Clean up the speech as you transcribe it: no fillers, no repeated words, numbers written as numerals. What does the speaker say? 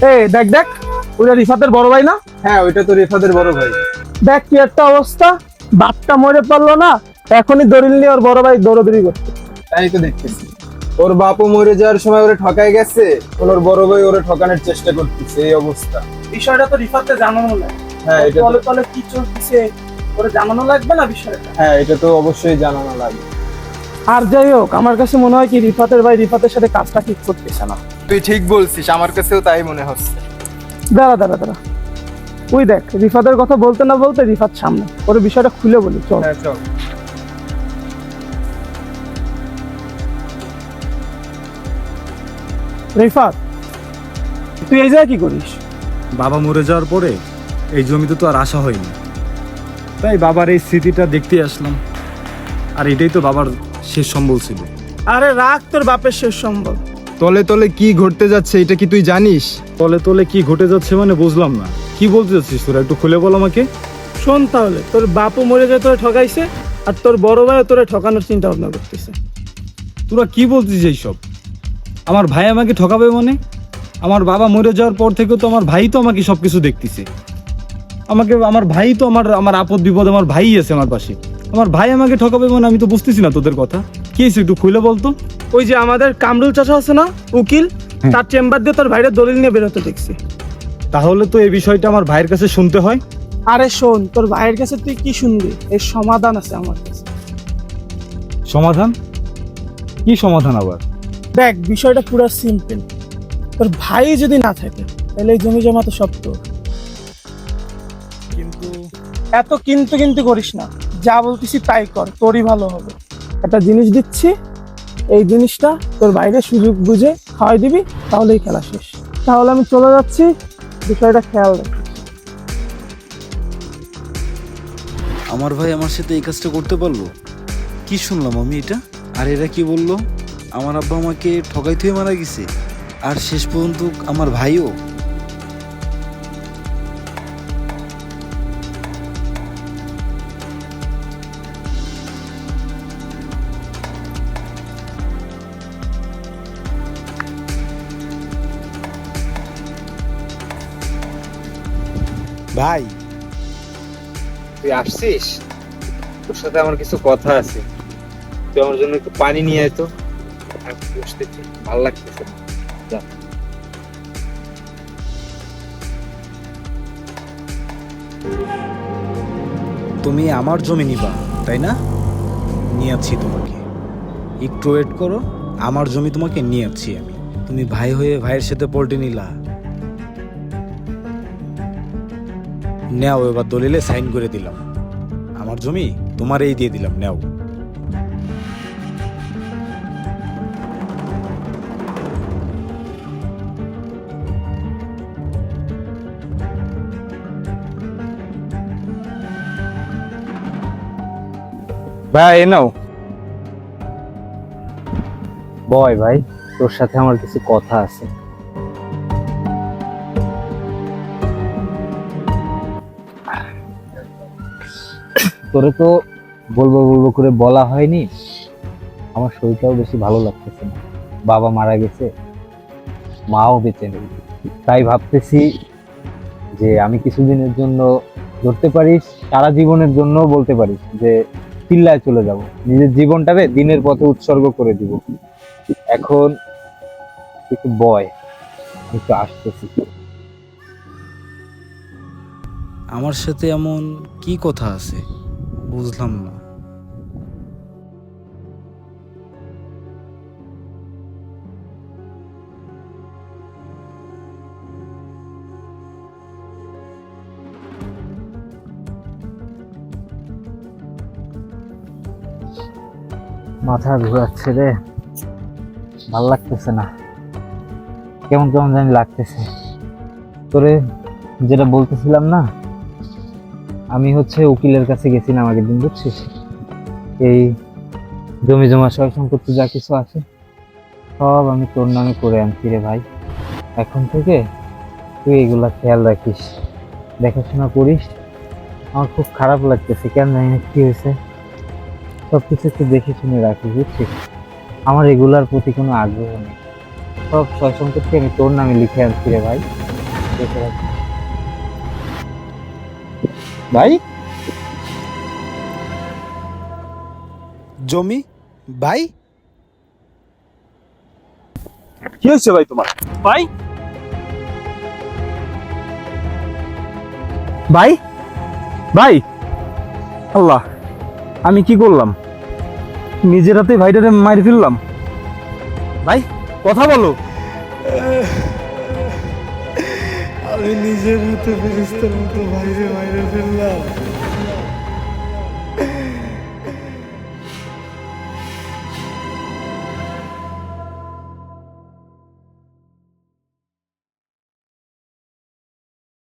এই দেখ দেখ, ওটা রিফাতের বড় ভাই না? হ্যাঁ, ওইটা তো রিফাতের বড় ভাই। দেখ কি একটা অবস্থা, বাপটা মরে পারলো না, এখনই দলিল নিয়ে ওর বড় ভাই দৌড়দৌড়ি করছে। তাই তো দেখতেছি, ওর বাপও মরে যাওয়ার সময় ওরে ঠকাই গেছে, ওর বড় ভাই ওরে ঠকানোর চেষ্টা করতেছে, এই অবস্থা। বিষয়টা তো রিফাতকে জানানো লাগে। হ্যাঁ, এটা তলে তলে কি চলতেছে ওরে জানানো লাগবে না বিষয়টা? হ্যাঁ, এটা তো অবশ্যই জানানো লাগবে। আর যাই হোক, আমার কাছে মনে হয় কি রিফাতের ভাই রিফাতের সাথে কাজটা ঠিক করতেছে না। তুই ঠিক বলছিস, আমার কাছেও তাই মনে হচ্ছে। দাঁড়া দাঁড়া দাঁড়া, ওই দেখ রিফাতের কথা বলতে না বলতে রিফাত সামনে, ওর বিষয়টা খুলে বলি চল। হ্যাঁ, চল। রিফাত, তুই এই জায়গায় কি করিস? বাবা মরে যাওয়ার পরে এই জমিতে তো আর আশা হয়নি, তাই বাবার এই স্মৃতিটা দেখতে আসলাম। আর এটাই তো বাবার শেষ সম্বল ছিল। আরে রাখ তোর বাপের শেষ সম্বল। তলে তলে কি ঘটতে যাচ্ছে এটা কি তুই জানিস? তলে তলে কি ঘটে যাচ্ছে মানে বুঝলাম না, কি বলতে যাচ্ছিস তোরা, একটু খুলে বল আমাকে। শোন তাহলে, তোর বাপও মরে যায় তোরে ঠকাইছে, আর তোর বড় ভাইও তোরে ঠকানোর চিন্তা ভাবনা করতেছে। তোরা কি বলছিস এইসব? আমার ভাই আমাকে ঠকাবে মানে? আমার বাবা মরে যাওয়ার পর থেকে তো আমার ভাই তো আমাকে সবকিছু দেখতেছে। আমার ভাই তো আমার আপদ বিপদ আমার ভাই আছে আমার পাশে। আমার ভাই আমাকে ঠকাবে মানে আমি তো বুঝতেছি না তোদের কথা। কি হয়েছে একটু খুলে বলতো। ওই যে আমাদের কামরুল চাচা আছে না, উকিল, তার চেম্বার দিয়ে তোর ভাইয়ের দলিল নিয়ে বেরোতে দেখছি। তাহলে তো এই বিষয়টা আমার ভাইয়ের কাছে শুনতে হয়। আরে শোন, তোর ভাইয়ের কাছে তুই কি শুনবি, এর সমাধান আছে আমার কাছে। সমাধান? কি সমাধান আবার? দেখ বিষয়টা পুরো সিম্পল, তোর ভাই যদি না থাকে তাহলে এই জমি জমা তো সব তোর। কিন্তু এত কিন্তু কিন্তু করিস না, যা বলতেছি তাই কর, তোরই ভালো হবে। একটা জিনিস দিচ্ছি, এই জিনিসটা তোর বাইরে সুযোগ বুঝে খাওয়াই দিবি, তাহলেই খেলা শেষ। তাহলে আমি চলে যাচ্ছি, বিষয়টা খেয়াল রাখিস। আমার ভাই আমার সাথে এই কাজটা করতে পারলো? কি শুনলাম আমি এটা? আর এরা কি বললো? আমার আব্বা আমাকে ঠকাইতে হয়ে মারা গেছে, আর শেষ পর্যন্ত আমার ভাইও। ভাই, তুই আসছিস? তোর সাথে আমার কিছু কথা আছে, তুই আমার জন্য একটু পানি নিয়ে আয় তো। আমি বসতেছি, ভালো লাগতেছে না। যা। তুমি আমার জমি নিবা তাই না? নিয়েছি তোমাকে, একটু ওয়েট করো। আমার জমি তোমাকে নিয়েছি আমি। তুমি ভাই হয়ে ভাইয়ের সাথে পল্টে নিলা। নেও, এবার দলিলে সাইন করে দিলাম। আমার জমি তোমার এই দিয়ে দিলাম, নেও। ভাই এ নাও। বয় ভাই, তোর সাথে আমার কিছু কথা আছে। তোরে তো বলবো বলবো করে বলা হয়নি, আমার শরীরটাও বেশি ভালো লাগতেছে না। বাবা মারা গেছে, মাও বেঁচে নেই, তাই ভাবতেছি যে আমি কিছুদিনের জন্য, ধরতে পারিস সারা জীবনের জন্য বলতে পারিস যে চিল্লায় চলে যাব, নিজের জীবনটাকে দিনের পথে উৎসর্গ করে দিব। এখন একটু বয়, একটু আসতেছি। আমার সাথে এমন কি কথা আছে বুঝলাম না। মাথা ঘুরাচ্ছে রে, ভাল লাগতেছে না, কেমন কেমন জানি লাগতেছে। তোরে যেটা বলতেছিলাম না, আমি হচ্ছে উকিলের কাছে গেছিলাম আগের দিন, বুঝছিস? এই জমি জমা সয় সম্পত্তি যা কিছু আছে সব আমি তোর নামে করে আনছি রে ভাই। এখন থেকে তুই এগুলা খেয়াল রাখিস, দেখাশোনা করিস। আমার খুব খারাপ লাগতেছে, কেন জানি না কি হয়েছে, সবকিছু একটু দেখে শুনে রাখিস, বুঝছিস? আমার এগুলার প্রতি কোনো আগ্রহ নেই, সব সয় সম্পত্তি আমি তোর নামে লিখে আনছি রে ভাই। দেখে রাখবো। ভাই জমি ভাই, কি হয়েছে ভাই তোমার? ভাই ভাই ভাই আল্লাহ, আমি কি করলাম? নিজের হাতে ভাইটারে মারি ফেললাম। ভাই কথা বলো। আমি নিজের হাতে ফেরেশতার মতো বাইরে ফেললাম।